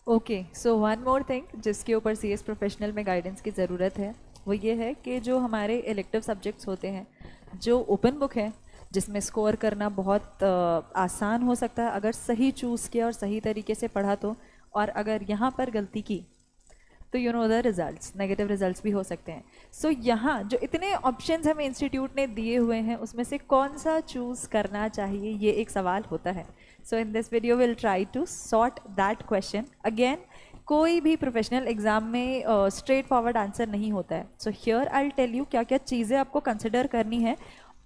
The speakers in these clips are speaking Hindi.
Okay, so one more thing जिसके ऊपर सीएस प्रोफेशनल में गाइडेंस की ज़रूरत है वो ये है कि जो हमारे इलेक्टिव सब्जेक्ट्स होते हैं, जो ओपन बुक है, जिसमें स्कोर करना बहुत आसान हो सकता है अगर सही चूज़ किया और सही तरीके से पढ़ा तो, और अगर यहाँ पर गलती की तो you know the results, negative results भी हो सकते हैं। सो यहाँ जो इतने ऑप्शंस हमें इंस्टीट्यूट ने दिए हुए हैं उसमें से कौन सा चूज़ करना चाहिए, ये एक सवाल होता है। So in this video will try to sort that question. Again, कोई भी प्रोफेशनल एग्जाम में स्ट्रेट फॉरवर्ड आंसर नहीं होता है। So here I will tell you क्या क्या चीज़ें आपको कंसिडर करनी है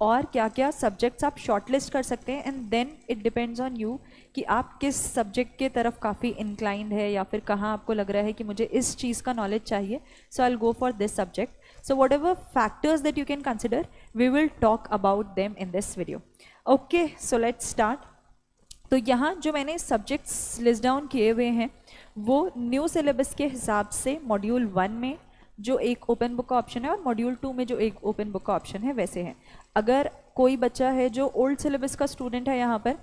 और क्या क्या सब्जेक्ट्स आप शॉर्टलिस्ट कर सकते हैं, and then it depends on you कि आप किस सब्जेक्ट के तरफ काफ़ी इंक्लाइंड है या फिर कहाँ आपको लग रहा है कि मुझे इस चीज़ का नॉलेज चाहिए। So I will go for this subject. So whatever factors that you can consider, we will talk about them in this video. Okay, so let's start. तो यहाँ जो मैंने सब्जेक्ट्स लिस्ट डाउन किए हुए हैं वो न्यू सिलेबस के हिसाब से मॉड्यूल 1 में जो एक ओपन बुक का ऑप्शन है और मॉड्यूल 2 में जो एक ओपन बुक का ऑप्शन है वैसे हैं। अगर कोई बच्चा है जो ओल्ड सिलेबस का स्टूडेंट है यहाँ पर,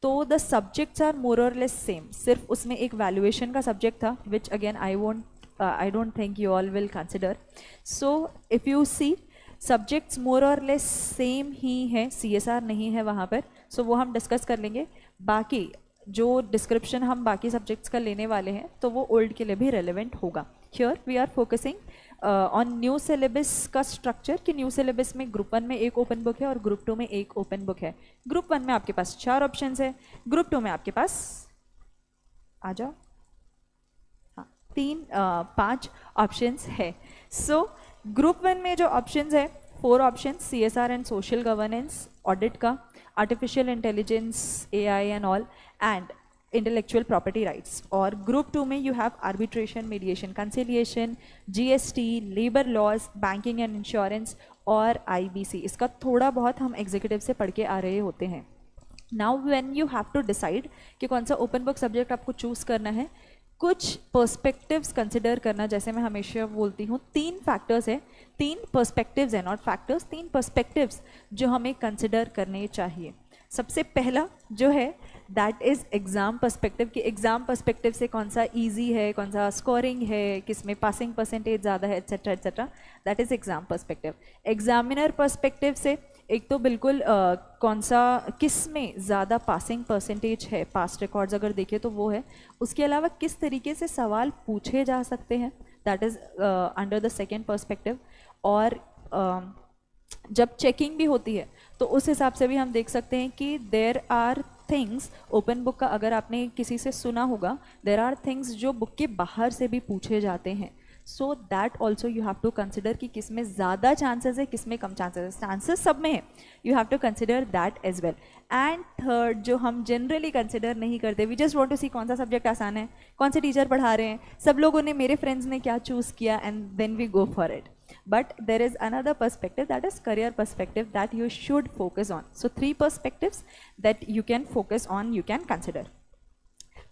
तो द सब्जेक्ट्स आर मोर और लेस सेम, सिर्फ उसमें एक वैल्यूएशन का सब्जेक्ट था which again I don't think you all will consider. So if you see, subjects more और लेस सेम ही है, CSR नहीं है वहाँ पर। सो वो हम डिस्कस कर लेंगे। बाकी जो डिस्क्रिप्शन हम बाकी सब्जेक्ट्स का लेने वाले हैं तो वो ओल्ड के लिए भी रेलिवेंट होगा। Here we are focusing on new syllabus का स्ट्रक्चर, कि न्यू सिलेबस में ग्रुप 1 में एक ओपन बुक है और ग्रुप 2 में एक ओपन बुक है। ग्रुप 1 में आपके पास 4 ऑप्शंस है, ग्रुप 2 में आपके पास, आ जाओ, हाँ, 5 ऑप्शंस है। सो ग्रुप 1 में जो ऑप्शंस है, 4 options, CSR and social governance, audit का, artificial intelligence, AI and all, and intellectual property rights. और ग्रुप 2 में you have arbitration, mediation, conciliation, GST, labour laws, banking and insurance और IBC। इसका थोड़ा बहुत हम एग्जीक्यूटिव से पढ़ के आ रहे होते हैं। Now when you have to decide कि कौन सा ओपन बुक सब्जेक्ट आपको चूज़ करना है, कुछ पर्सपेक्टिव्स कंसिडर करना। जैसे मैं हमेशा बोलती हूँ, 3 फैक्टर्स है, 3 पर्सपेक्टिव्स है, नॉट फैक्टर्स, 3 पर्सपेक्टिव्स जो हमें कंसिडर करने चाहिए। सबसे पहला जो है दैट इज़ एग्ज़ाम पर्सपेक्टिव, कि एग्ज़ाम पर्सपेक्टिव से कौन सा इजी है, कौन सा स्कोरिंग है, किस में पासिंग परसेंटेज ज़्यादा है, etcetera etcetera. That is exam perspective. Examiner perspective से एक तो बिल्कुल कौन सा, किस में ज़्यादा पासिंग परसेंटेज है, पास्ट रिकॉर्ड्स अगर देखें तो वो है। उसके अलावा किस तरीके से सवाल पूछे जा सकते हैं, that is under the second perspective. और जब चेकिंग भी होती है तो उस हिसाब से भी हम देख सकते हैं कि there are things, open book का अगर आपने किसी से सुना होगा, देर आर थिंग्स जो बुक के बाहर से भी पूछे जाते हैं। So that also you have to consider कि किस में ज़्यादा चांसेस है, किस में कम चांसेस है। चांसेस सब में है, you have to consider that as well. And third, जो हम जनरली कंसिडर नहीं करते, we just want to see कौन सा सब्जेक्ट आसान है, कौन से टीचर पढ़ा रहे हैं, सब लोगों ने, मेरे फ्रेंड्स ने क्या चूज़ किया, and then we go for it. But there is another perspective, that is career perspective, that you should focus on. So 3 perspectives that you can focus on, you can consider.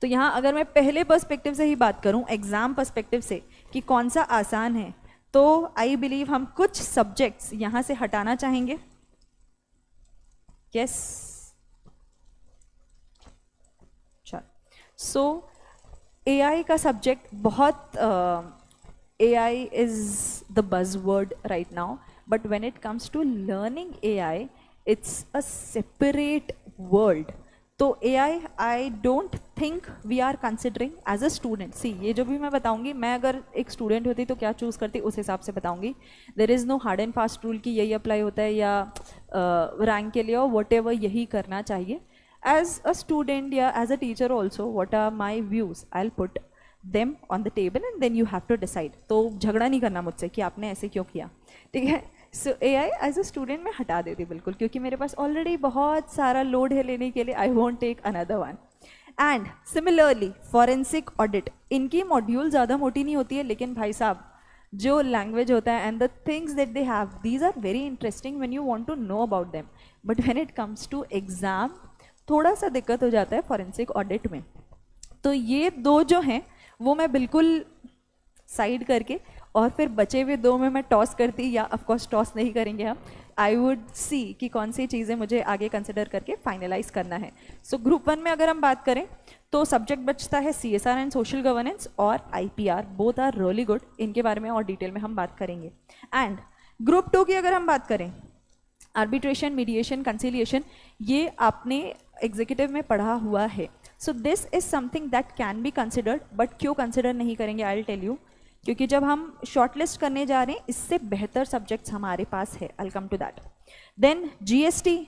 तो यहाँ अगर मैं पहले पर्सपेक्टिव से ही बात करूँ, एग्जाम पर्सपेक्टिव से, कि कौन सा आसान है, तो आई बिलीव हम कुछ सब्जेक्ट्स यहाँ से हटाना चाहेंगे। यस, चल। सो AI का सब्जेक्ट बहुत AI is the buzzword right now, but when it comes to learning AI, it's a separate world. तो AI, I don't think we are considering as a student. See, ये जो भी मैं बताऊंगी, मैं अगर एक स्टूडेंट होती तो क्या चूज़ करती उस हिसाब से बताऊंगी। There is no hard and fast rule कि यही अप्लाई होता है या रैंक के लिए और whatever यही करना चाहिए। As a student या as a teacher also, what are my views? I'll put them on the table and then you have to decide. तो झगड़ा नहीं करना मुझसे कि आपने ऐसे क्यों किया, ठीक है। सो AI एज अ स्टूडेंट मैं हटा देती बिल्कुल, क्योंकि मेरे पास ऑलरेडी बहुत सारा लोड है लेने के लिए। I want take another one. And similarly forensic audit, इनकी मॉड्यूल ज़्यादा मोटी नहीं होती है, लेकिन भाई साहब जो लैंग्वेज होता है and the things that they have, these are very interesting when you want to know about them. But when it comes to exam थोड़ा सा दिक्कत हो जाता है फॉरेंसिक ऑडिट में। तो ये 2 जो हैं वो मैं बिल्कुल साइड करके, और फिर बचे हुए 2 में मैं टॉस करती, या ऑफ कोर्स टॉस नहीं करेंगे हम, आई वुड सी कि कौन सी चीज़ें मुझे आगे कंसिडर करके फाइनलाइज करना है. सो ग्रुप 1 में अगर हम बात करें तो सब्जेक्ट बचता है CSR एंड सोशल गवर्नेंस और IPR. Both are really good. इनके बारे में और डिटेल में हम बात करेंगे. एंड ग्रुप 2 की अगर हम बात करें, आर्बिट्रेशन, मीडिएशन, कंसिलिएशन, ये आपने एग्जीक्यूटिव में पढ़ा हुआ है. So this is something that can be considered. But क्यों कंसिडर नहीं करेंगे, आई विल टेल यू. क्योंकि जब हम शॉर्टलिस्ट करने जा रहे हैं, इससे बेहतर सब्जेक्ट्स हमारे पास है. I will come to that. Then GST.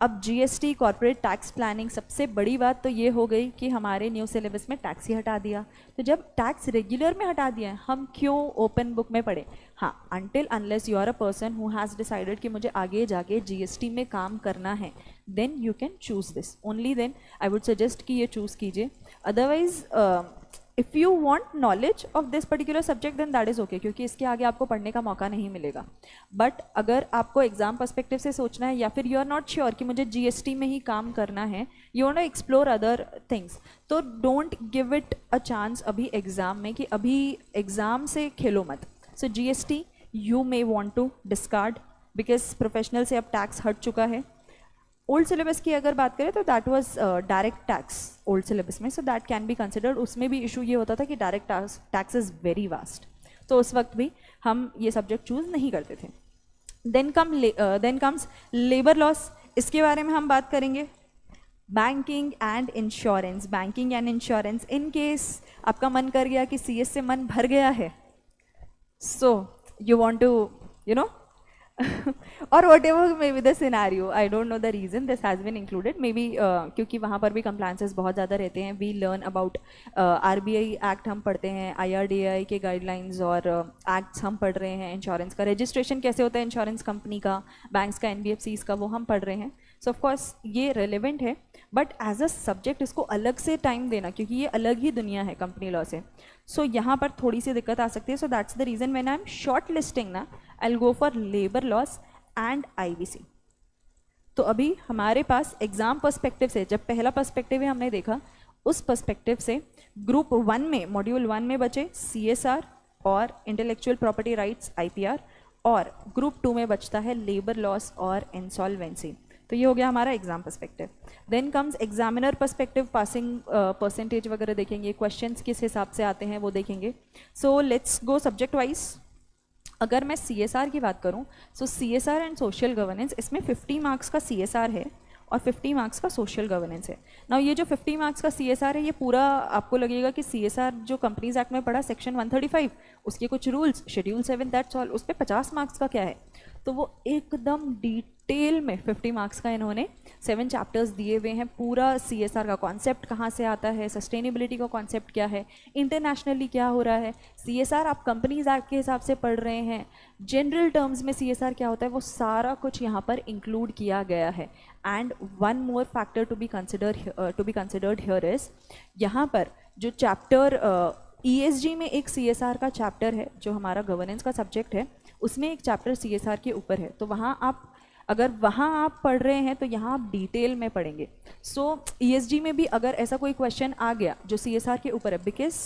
अब GST, कॉर्पोरेट टैक्स प्लानिंग, सबसे बड़ी बात तो ये हो गई कि हमारे न्यू सिलेबस में टैक्स ही हटा दिया. तो जब टैक्स रेगुलर में हटा दिया है, हम क्यों ओपन बुक में पढ़े. हाँ, until unless you are a person who has decided कि मुझे आगे जाके GST में काम करना है, then you can choose this. Only then I would suggest कि ये चूज़ कीजिए. Otherwise if you want knowledge of this particular subject then that is okay, क्योंकि इसके आगे आपको पढ़ने का मौका नहीं मिलेगा. बट अगर आपको एग्जाम पर्सपेक्टिव से सोचना है, या फिर यू आर नॉट श्योर कि मुझे GST में ही काम करना है, you want to explore other things, तो don't give it a chance अभी एग्जाम में, कि अभी एग्जाम से खेलो मत. So GST you may want to discard, because professional से अब टैक्स हट चुका है. ओल्ड सिलेबस की अगर बात करें तो that was direct tax old syllabus में, so that can be considered. उसमें भी इशू ये होता था कि direct tax is very vast, तो उस वक्त भी हम ये सब्जेक्ट चूज़ नहीं करते थे. Then comes labour laws. इसके बारे में हम बात करेंगे. Banking and insurance. Banking and insurance, in case आपका मन कर गया कि CS से मन भर गया है, so you want to you know or whatever may be the scenario, I don't know the reason this has been included. Maybe क्योंकि वहाँ पर भी compliances बहुत ज़्यादा रहते हैं. We learn about RBI Act हम पढ़ते हैं, IRDAI के guidelines और acts हम पढ़ रहे हैं. इंश्योरेंस का रजिस्ट्रेशन कैसे होता है इंश्योरेंस कंपनी का, बैंक्स का, NBFCs का, वो हम पढ़ रहे हैं. सो ऑफ कोर्स ये रेलिवेंट है, बट एज अ सब्जेक्ट इसको अलग से टाइम देना, क्योंकि ये अलग ही दुनिया है कंपनी लॉ से. सो यहाँ पर थोड़ी सी दिक्कत आ सकती है. So that's the reason when I am shortlisting ना, I will go for labour laws and IBC. तो अभी हमारे पास एग्जाम पर्सपेक्टिव से, जब पहला पर्सपेक्टिव है हमने देखा, उस पर्सपेक्टिव से ग्रुप 1 में, मॉड्यूल 1 में बचे CSR और इंटेलेक्चुअल प्रॉपर्टी राइट्स IPR, और ग्रुप 2 में बचता है लेबर लॉस और इंसॉल्वेंसी. तो ये हो गया हमारा exam perspective. Then comes examiner perspective. Passing percentage वगैरह देखेंगे, क्वेश्चंस किस हिसाब से आते हैं वो देखेंगे. So let's go subject wise. अगर मैं CSR की बात करूं, सो CSR एंड सोशल गवर्नेंस, इसमें 50 मार्क्स का CSR है और 50 मार्क्स का सोशल गवर्नेंस है. नाउ ये जो 50 मार्क्स का CSR है, ये पूरा आपको लगेगा कि CSR जो कंपनीज एक्ट में पढ़ा, सेक्शन 135, उसके कुछ रूल्स, शेड्यूल 7, दैट्स ऑल. उस पर 50 मार्क्स का क्या है, तो वो एकदम डिटेल में 50 मार्क्स का इन्होंने 7 चैप्टर्स दिए हुए हैं. पूरा CSR का कॉन्सेप्ट कहाँ से आता है, सस्टेनेबिलिटी का कॉन्सेप्ट क्या है, इंटरनेशनली क्या हो रहा है, CSR आप कंपनीज एक्ट के हिसाब से पढ़ रहे हैं, जनरल टर्म्स में CSR क्या होता है, वो सारा कुछ यहाँ पर इंक्लूड किया गया है. And one more factor to be considered here is, यहाँ पर जो चैप्टर ESG में एक CSR का चैप्टर है, जो हमारा गवर्नेंस का सब्जेक्ट है, उसमें एक चैप्टर CSR के ऊपर है. तो वहाँ आप, अगर वहाँ आप पढ़ रहे हैं तो यहाँ आप डिटेल में पढ़ेंगे. सो ESG में भी अगर ऐसा कोई क्वेश्चन आ गया जो CSR के ऊपर है, बिकॉज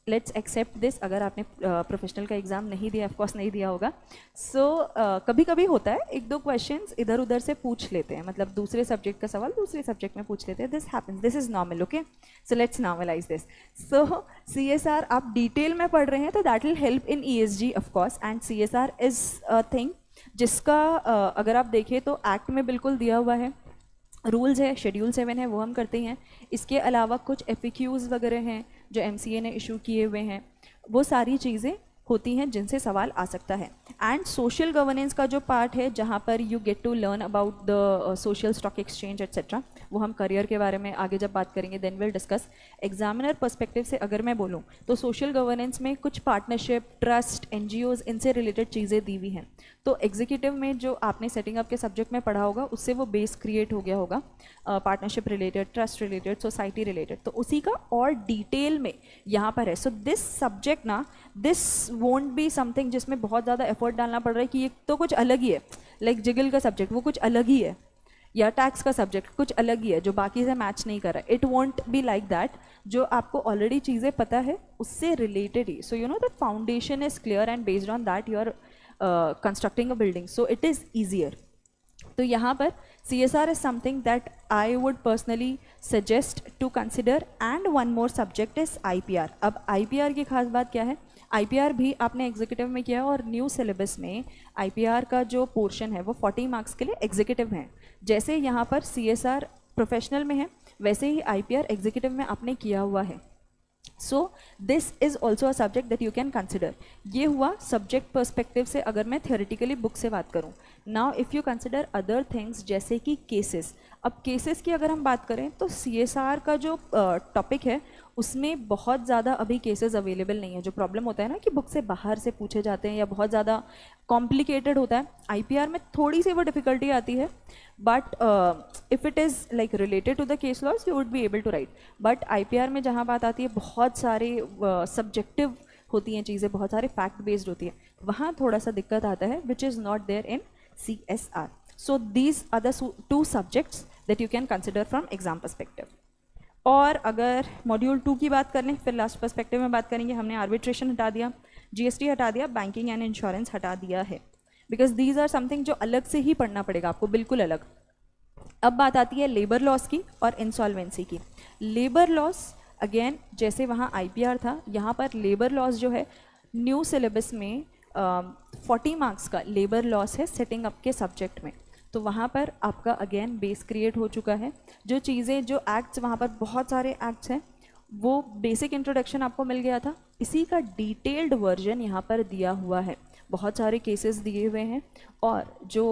लेट्स एक्सेप्ट दिस, अगर आपने प्रोफेशनल का एग्ज़ाम नहीं दिया, ऑफकोर्स नहीं दिया होगा, सो कभी कभी होता है एक दो क्वेश्चंस इधर उधर से पूछ लेते हैं, मतलब दूसरे सब्जेक्ट का सवाल दूसरे सब्जेक्ट में पूछ लेते हैं. This happens, this is normal. Okay, so let's normalise this. So CSR आप डिटेल में पढ़ रहे हैं तो that will help in ESG of course. And CSR is a thing जिसका अगर आप देखें तो एक्ट में बिल्कुल दिया हुआ है, रूल्स है, शेड्यूल 7 है, वो हम करते हैं. इसके अलावा कुछ FAQs वगैरह हैं जो MCA ने इशू किए हुए हैं, वो सारी चीज़ें होती हैं जिनसे सवाल आ सकता है. एंड सोशल गवर्नेंस का जो पार्ट है, जहाँ पर you get to learn about the social stock exchange et cetera, वो हम करियर के बारे में आगे जब बात करेंगे then will discuss. Examiner perspective से अगर मैं बोलूँ तो सोशल गवर्नेंस में कुछ पार्टनरशिप, ट्रस्ट, NGOs, इनसे रिलेटेड चीज़ें दी हुई हैं. तो एग्जीक्यूटिव में जो आपने सेटिंग अप के सब्जेक्ट में पढ़ा होगा, उससे वो बेस क्रिएट हो गया होगा, partnership related, trust related, society related, तो उसी का और डिटेल में यहाँ पर है. सो दिस सब्जेक्ट ना, दिस वोंट बी समथिंग जिसमें बहुत ज़्यादा एफर्ट डालना पड़ रहा है कि ये तो कुछ अलग ही है, लाइक जिगल का सब्जेक्ट वो कुछ अलग ही है, या टैक्स का सब्जेक्ट कुछ अलग ही है जो बाकी से मैच नहीं कर रहा है. It won't be like that. जो आपको ऑलरेडी चीज़ें पता है उससे रिलेटेड ही. So you know the foundation is clear and based on that your constructing a building, so it is easier. तो यहाँ पर CSR is something that I would personally suggest to consider, and one more subject is IPR। अब IPR की खास बात क्या है, IPR भी आपने एग्जीक्यूटिव में किया है और न्यू सिलेबस में IPR का जो पोर्शन है वो 40 मार्क्स के लिए एग्जीक्यूटिव है। जैसे यहाँ पर CSR प्रोफेशनल में है, वैसे ही IPR एग्जीक्यूटिव में आपने किया हुआ है। So this is also a subject that you can consider. ये हुआ सब्जेक्ट पर्सपेक्टिव से, अगर मैं थियोरेटिकली बुक से बात करूँ। Now if you consider other things जैसे कि केसेस। अब केसेस की अगर हम बात करें तो CSR का जो टॉपिक है उसमें बहुत ज़्यादा अभी केसेस अवेलेबल नहीं है। जो प्रॉब्लम होता है ना कि बुक से बाहर से पूछे जाते हैं या बहुत ज़्यादा कॉम्प्लिकेटेड होता है, IPR में थोड़ी सी वो डिफ़िकल्टी आती है, but if it is like related to the case laws you would be able to write. But IPR में जहाँ बात आती है बहुत सारे सब्जेक्टिव होती हैं चीज़ें, बहुत सारे फैक्ट बेस्ड होती है, वहाँ थोड़ा सा दिक्कत आता है, which is not there in CSR। So these are the 2 subjects that you can consider from exam perspective. और अगर मॉड्यूल 2 की बात करें, फिर लास्ट पर्सपेक्टिव में बात करेंगे। हमने आर्बिट्रेशन हटा दिया, GST हटा दिया, बैंकिंग एंड इंश्योरेंस हटा दिया है, बिकॉज दीज आर समथिंग जो अलग से ही पढ़ना पड़ेगा आपको, बिल्कुल अलग। अब बात आती है लेबर लॉस की और इंसॉल्वेंसी की। लेबर लॉस अगेन जैसे वहाँ IPR था, यहाँ पर लेबर लॉस जो है न्यू सिलेबस में 40 मार्क्स का लेबर लॉस है सेटिंग अप के सब्जेक्ट में। तो वहाँ पर आपका अगेन बेस क्रिएट हो चुका है। जो चीज़ें, जो एक्ट्स, वहाँ पर बहुत सारे एक्ट्स हैं, वो बेसिक इंट्रोडक्शन आपको मिल गया था, इसी का डिटेल्ड वर्जन यहाँ पर दिया हुआ है। बहुत सारे केसेस दिए हुए हैं और जो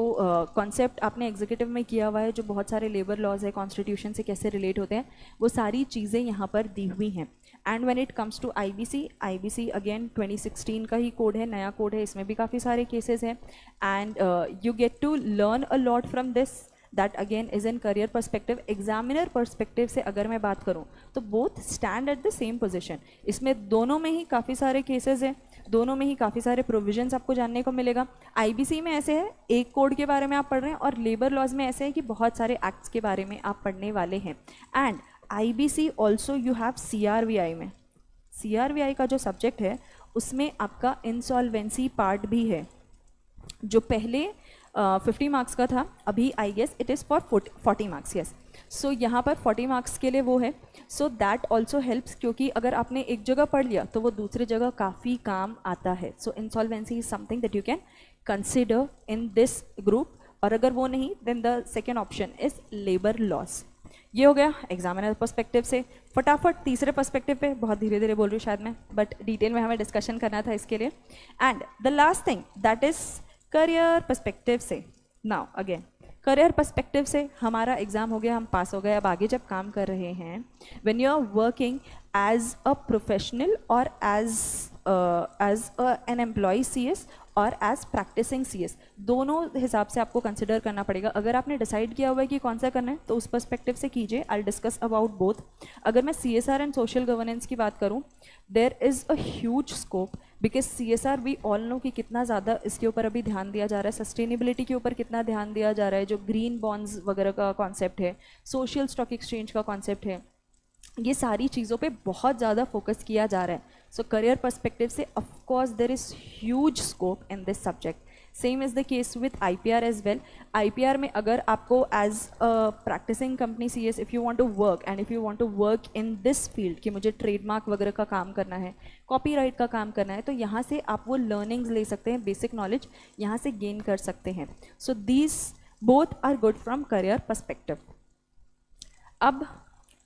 कॉन्सेप्ट आपने एग्जीक्यूटिव में किया हुआ है, जो बहुत सारे लेबर लॉज है कॉन्स्टिट्यूशन से कैसे रिलेट होते हैं, वो सारी चीज़ें यहाँ पर दी हुई हैं। And when it comes to IBC again 2016 का ही कोड है, नया कोड है, इसमें भी काफ़ी सारे केसेस हैं। And you get to learn a lot from this, that again is in career perspective. Examiner perspective से अगर मैं बात करूँ तो both stand at the same position. इसमें दोनों में ही काफ़ी सारे केसेस हैं, दोनों में ही काफ़ी सारे प्रोविजंस आपको जानने को मिलेगा। IBC में ऐसे है एक कोड के बारे में आप पढ़ रहे हैं, और लेबर लॉज में ऐसे है कि बहुत सारे एक्ट्स के बारे में आप पढ़ने वाले हैं। And IBC also you have CRVI में, CRVI का जो सब्जेक्ट है उसमें आपका इंसॉल्वेंसी पार्ट भी है, जो पहले 50 मार्क्स का था, अभी I guess it is for 40 marks. Yes, so यहाँ पर 40 मार्क्स के लिए वो है। सो दैट ऑल्सो हेल्प्स, क्योंकि अगर आपने एक जगह पढ़ लिया तो वो दूसरी जगह काफ़ी काम आता है। So insolvency is something that you can consider in this group, और अगर वो नहीं then the second option is labour laws. ये हो गया एग्जामिनर पर्सपेक्टिव से। फटाफट तीसरे पर्सपेक्टिव पे, बहुत धीरे धीरे बोल रही हूँ शायद मैं, बट डिटेल में हमें डिस्कशन करना था इसके लिए। And the last thing that is career perspective से। नाउ अगेन करियर पर्सपेक्टिव से हमारा एग्जाम हो गया, हम पास हो गए। अब आगे जब काम कर रहे हैं, when you are working as a professional और एज एन एम्प्लॉय CS और एज प्रैक्टिसिंग CS, दोनों हिसाब से आपको कंसिडर करना पड़ेगा। अगर आपने डिसाइड किया हुआ है कि कौन सा करना है तो उस पर्सपेक्टिव से कीजिए। I discuss about both. अगर मैं CSR एंड सोशल गवर्नेंस की बात करूँ, there is a huge scope, because CSR we all know कि कितना ज़्यादा इसके ऊपर अभी ध्यान दिया जा रहा है, सस्टेनेबिलिटी के ऊपर कितना ध्यान दिया जा रहा है, जो ग्रीन बॉन्ड्स वगैरह का कॉन्सेप्ट है, सोशल स्टॉक एक्सचेंज का कॉन्सेप्ट है, ये सारी चीज़ों पे बहुत ज़्यादा फोकस किया जा रहा है। सो करियर पर्सपेक्टिव से of course there is huge scope in this subject. Same is the case with IPR as well. IPR में अगर आपको as a practising company CS if you want to work and if you want to work in this field, कि मुझे ट्रेडमार्क वगैरह का काम करना है, कॉपीराइट का काम करना है, तो यहाँ से आप वो लर्निंग्स ले सकते हैं, बेसिक नॉलेज यहाँ से गेन कर सकते हैं। So these both are good from career perspective. अब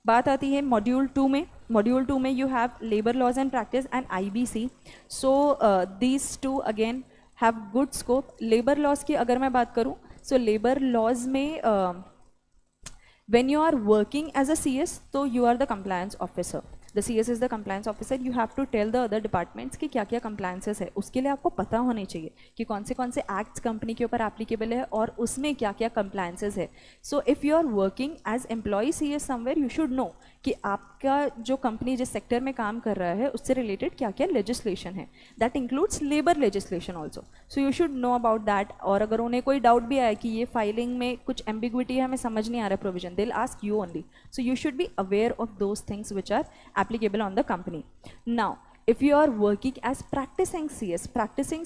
बात आती है मॉड्यूल 2 में। मॉड्यूल 2 में you have labour laws and practice and IBC। So these two again have good scope. Labour laws की अगर मैं बात करूं, सो लेबर लॉज में when you are working as a CS, तो you are the compliance officer. The CS is the compliance officer. You have to tell the other departments कि क्या क्या कंप्लायंसेस है, उसके लिए आपको पता होने चाहिए कि कौन से एक्ट्स कंपनी के ऊपर एप्लीकेबल है और उसमें क्या क्या कंप्लायंसेस है। So if you are working as employee CS somewhere, you should know कि आपका जो कंपनी जिस सेक्टर में काम कर रहा है उससे रिलेटेड क्या क्या लेजिस्लेशन है। That includes labour legislation also, so you should know about that. और अगर उन्हें कोई डाउट भी आया कि ये फाइलिंग में कुछ एम्बिग्विटी है, हमें समझ नहीं आ रहा provision, they will ask you only. So you should be aware of those things which are applicable on the company. Now if you are working as practising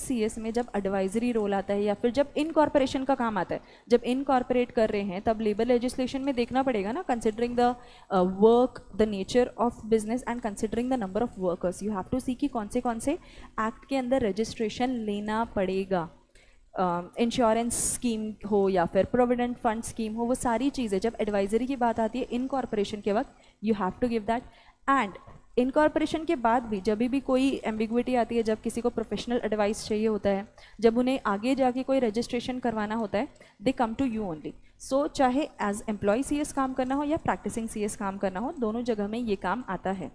C S में जब एडवाइजरी रोल आता है या फिर जब इनकॉर्पोरेशन का काम आता है, जब इनकॉर्पोरेट कर रहे हैं तब लेबर लेजिस्लेशन में देखना पड़ेगा ना, considering the work, the nature of business and considering the number of workers, you have to see कि कौन से एक्ट के अंदर रजिस्ट्रेशन लेना पड़ेगा। इंश्योरेंस स्कीम हो या फिर प्रोविडेंट फंड स्कीम हो, वो सारी चीज़ें जब एडवाइजरी की बात आती है इनकॉर्पोरेशन के वक्त, you have to give that. And incorporation के बाद भी जब भी कोई एम्बिग्विटी आती है, जब किसी को प्रोफेशनल एडवाइस चाहिए होता है, जब उन्हें आगे जाके कोई रजिस्ट्रेशन करवाना होता है, दे कम टू यू ओनली। सो चाहे एज एम्प्लॉय सीएस काम करना हो या प्रैक्टिसिंग सीएस काम करना हो, दोनों जगह में ये काम आता है।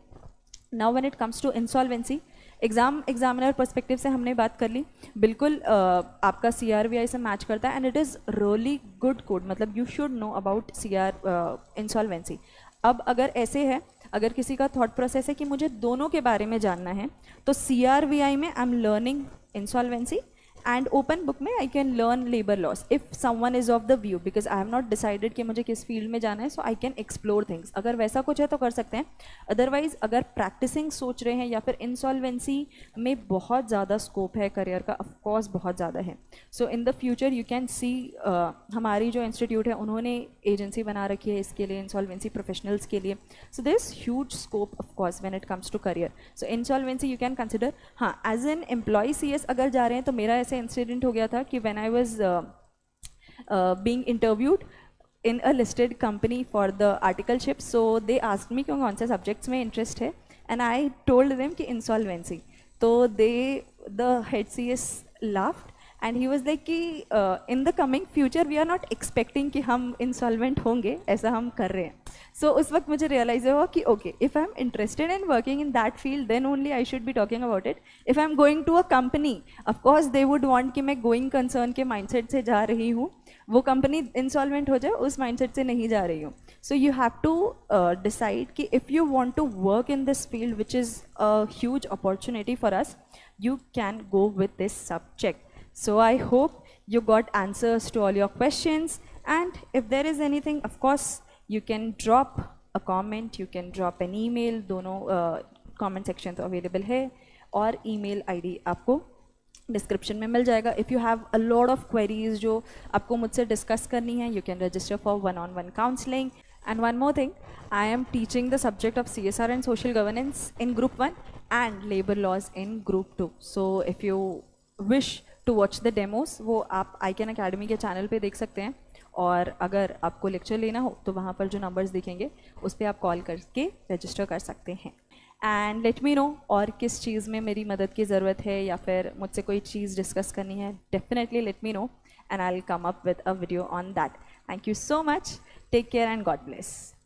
Now when it comes to insolvency, examiner perspective से हमने बात कर ली, बिल्कुल आपका CRVI से मैच करता है and it is really good code, मतलब you should know about insolvency. अब अगर ऐसे है, अगर किसी का थॉट प्रोसेस है कि मुझे दोनों के बारे में जानना है, तो CRVI में I am learning insolvency and open book में I can learn labour laws if someone is of the view, because I have not decided कि मुझे किस फील्ड में जाना है, so I can explore things. अगर वैसा कुछ है तो कर सकते हैं, अदरवाइज अगर प्रैक्टिसिंग सोच रहे हैं या फिर इंसॉल्वेंसी में बहुत ज़्यादा स्कोप है करियर का, ऑफकोर्स बहुत ज़्यादा है। So in the future you can see, हमारी जो इंस्टीट्यूट है उन्होंने एजेंसी बना रखी है इसके लिए, इंसॉल्वेंसी प्रोफेशनल्स के लिए। So there is huge scope of course when it comes to career. So insolvency you can consider. हाँ, एज एन एम्प्लॉय CS अगर जा रहे हैं तो मेरा ऐसे इंसिडेंट हो गया था कि when I was being interviewed in a listed company for the articleship, so they asked me कौन से सब्जेक्ट्स में इंटरेस्ट है एंड आई टोल्ड देम कि इंसॉल्वेंसी। तो they, the head CS laughed and he was like कि in the coming future we are not expecting कि हम इंसॉल्वेंट होंगे, ऐसा हम कर रहे हैं। सो उस वक्त मुझे रियलाइज हुआ कि okay, if I am interested in working in that field then only I should be talking about it. If I am going to a company, of course they would want कि मैं गोइंग कंसर्न के माइंडसेट से जा रही हूँ, वो कंपनी इंसॉल्वेंट हो जाए उस माइंडसेट से नहीं जा रही हूँ। So you have to decide कि if you want to work in this field which is a huge opportunity for us, you can go with this subject. So I hope you got answers to all your questions, and if there is anything, of course you can drop a comment, you can drop an email, दोनों comment sections available है, और email ID आपको डिस्क्रिप्शन में मिल जाएगा। If you have a lot of queries जो आपको मुझसे डिस्कस करनी है, you can register for one-on-one counseling. And one more thing, I am teaching the subject of CSR and social governance in Group 1 and labor laws in Group 2. So if you wish to watch the demos, वो आप ICAN Academy के चैनल पे देख सकते हैं, और अगर आपको लेक्चर लेना हो तो वहाँ पर जो नंबर्स दिखेंगे उस पर आप कॉल करके रजिस्टर कर सकते हैं। एंड लेट मी नो और किस चीज़ में मेरी मदद की ज़रूरत है या फिर मुझसे कोई चीज़ डिस्कस करनी है, definitely let me know and I'll come up with a video on that. Thank you so much. Take care and God bless.